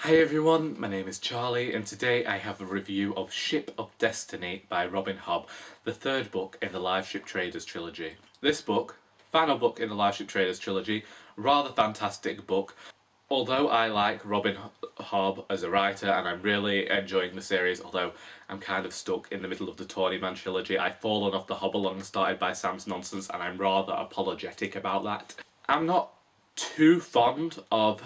Hi everyone, my name is Charlie and today I have a review of Ship of Destiny by Robin Hobb, the third book in the Liveship Traders trilogy. This book, final book in the Liveship Traders trilogy, rather fantastic book. Although I like Robin Hobb as a writer and I'm really enjoying the series, although I'm kind of stuck in the middle of the Tawny Man trilogy, I've fallen off the Hobbalong started by Sam's nonsense and I'm rather apologetic about that. I'm not too fond of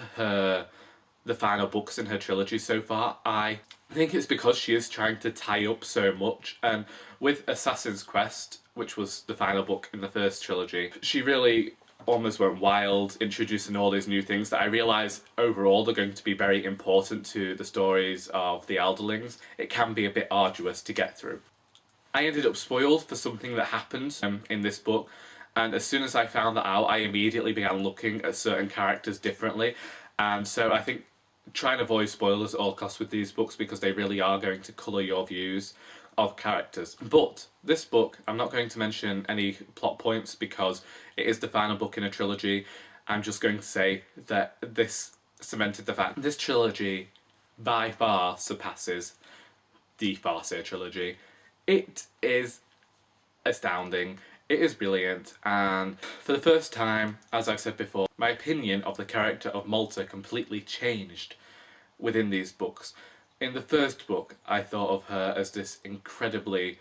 the final books in her trilogy so far. I think it's because she is trying to tie up so much, and with Assassin's Quest, which was the final book in the first trilogy, she really almost went wild, introducing all these new things that I realise overall they're going to be very important to the stories of the Elderlings. It can be a bit arduous to get through. I ended up spoiled for something that happened in this book, and as soon as I found that out, I immediately began looking at certain characters differently, and so I think try and avoid spoilers at all costs with these books because they really are going to colour your views of characters. But this book, I'm not going to mention any plot points because it is the final book in a trilogy. I'm just going to say that this cemented the fact this trilogy by far surpasses the Farseer trilogy. It is astounding. It is brilliant, and for the first time, as I've said before, my opinion of the character of Malta completely changed within these books. In the first book, I thought of her as this incredibly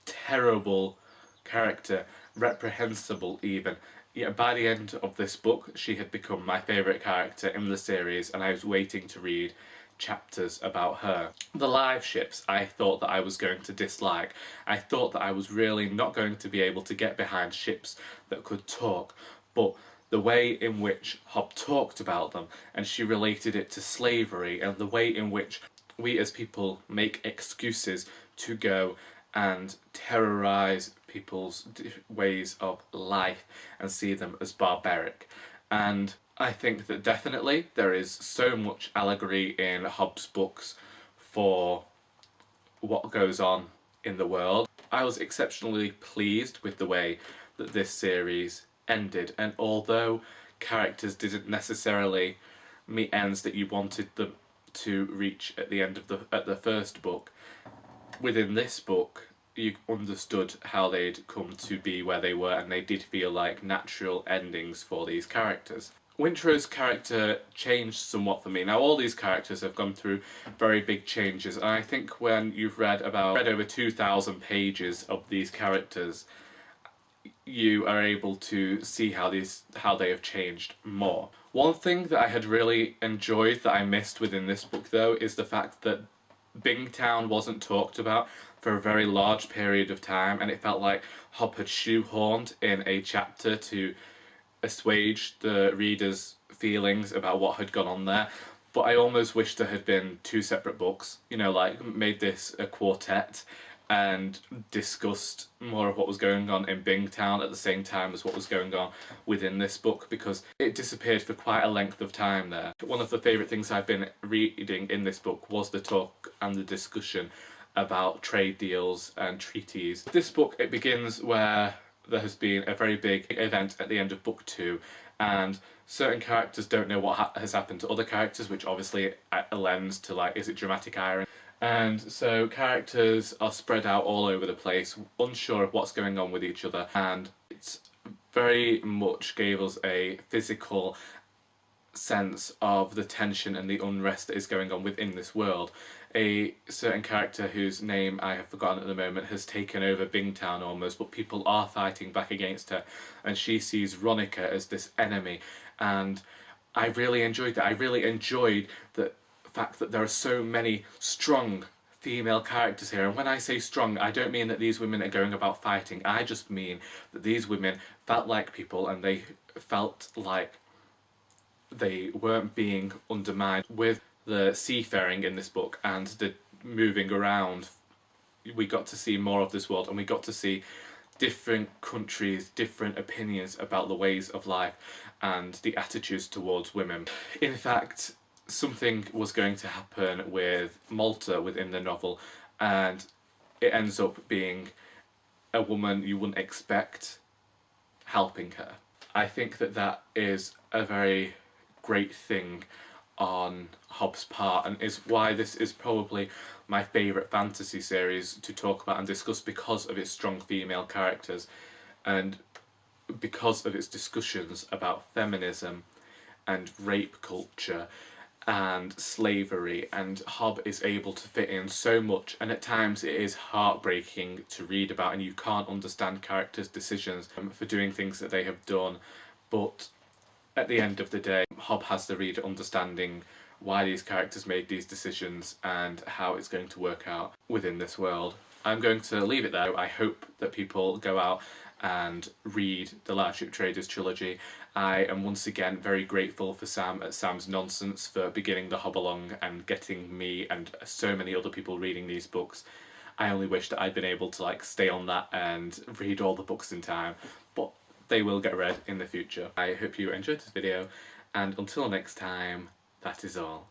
terrible character, reprehensible even. Yet by the end of this book, she had become my favourite character in the series, and I was waiting to read chapters about her. The live ships I thought that I was going to dislike. I thought that I was really not going to be able to get behind ships that could talk, but the way in which Hobb talked about them, and she related it to slavery, and the way in which we as people make excuses to go and terrorise people's ways of life and see them as barbaric. And I think that definitely there is so much allegory in Hobb's books for what goes on in the world. I was exceptionally pleased with the way that this series ended, and although characters didn't necessarily meet ends that you wanted them to reach at the end of the first book, within this book you understood how they'd come to be where they were, and they did feel like natural endings for these characters. Wintrow's character changed somewhat for me. Now all these characters have gone through very big changes, and I think when you've read over 2,000 pages of these characters, you are able to see how they have changed more. One thing that I had really enjoyed that I missed within this book though is the fact that Bingtown wasn't talked about for a very large period of time, and it felt like Hobb had shoehorned in a chapter to assuage the reader's feelings about what had gone on there. But I almost wish there had been two separate books, you know, like made this a quartet and discussed more of what was going on in Bingtown at the same time as what was going on within this book, because it disappeared for quite a length of time there. One of the favourite things I've been reading in this book was the talk and the discussion about trade deals and treaties. This book, it begins where there has been a very big event at the end of book 2, and certain characters don't know what has happened to other characters, which obviously lends to, like, is it dramatic irony? And so characters are spread out all over the place, unsure of what's going on with each other, and it's very much gave us a physical sense of the tension and the unrest that is going on within this world. A certain character whose name I have forgotten at the moment has taken over Bingtown almost, but people are fighting back against her, and she sees Ronica as this enemy, and I really enjoyed that. I really enjoyed the fact that there are so many strong female characters here, and when I say strong, I don't mean that these women are going about fighting. I just mean that these women felt like people, and they felt like they weren't being undermined. With the seafaring in this book and the moving around, we got to see more of this world, and we got to see different countries, different opinions about the ways of life and the attitudes towards women. In fact, something was going to happen with Malta within the novel, and it ends up being a woman you wouldn't expect helping her. I think that that is a very great thing on Hobb's part, and is why this is probably my favourite fantasy series to talk about and discuss, because of its strong female characters and because of its discussions about feminism and rape culture and slavery. And Hobb is able to fit in so much, and at times it is heartbreaking to read about, and you can't understand characters' decisions for doing things that they have done, but at the end of the day, Hobb has the reader understanding why these characters made these decisions and how it's going to work out within this world. I'm going to leave it there. I hope that people go out and read the Liveship Traders trilogy. I am once again very grateful for Sam at Sam's Nonsense for beginning the Hobb along and getting me and so many other people reading these books. I only wish that I'd been able to stay on that and read all the books in time, but they will get read in the future. I hope you enjoyed this video, and until next time, that is all.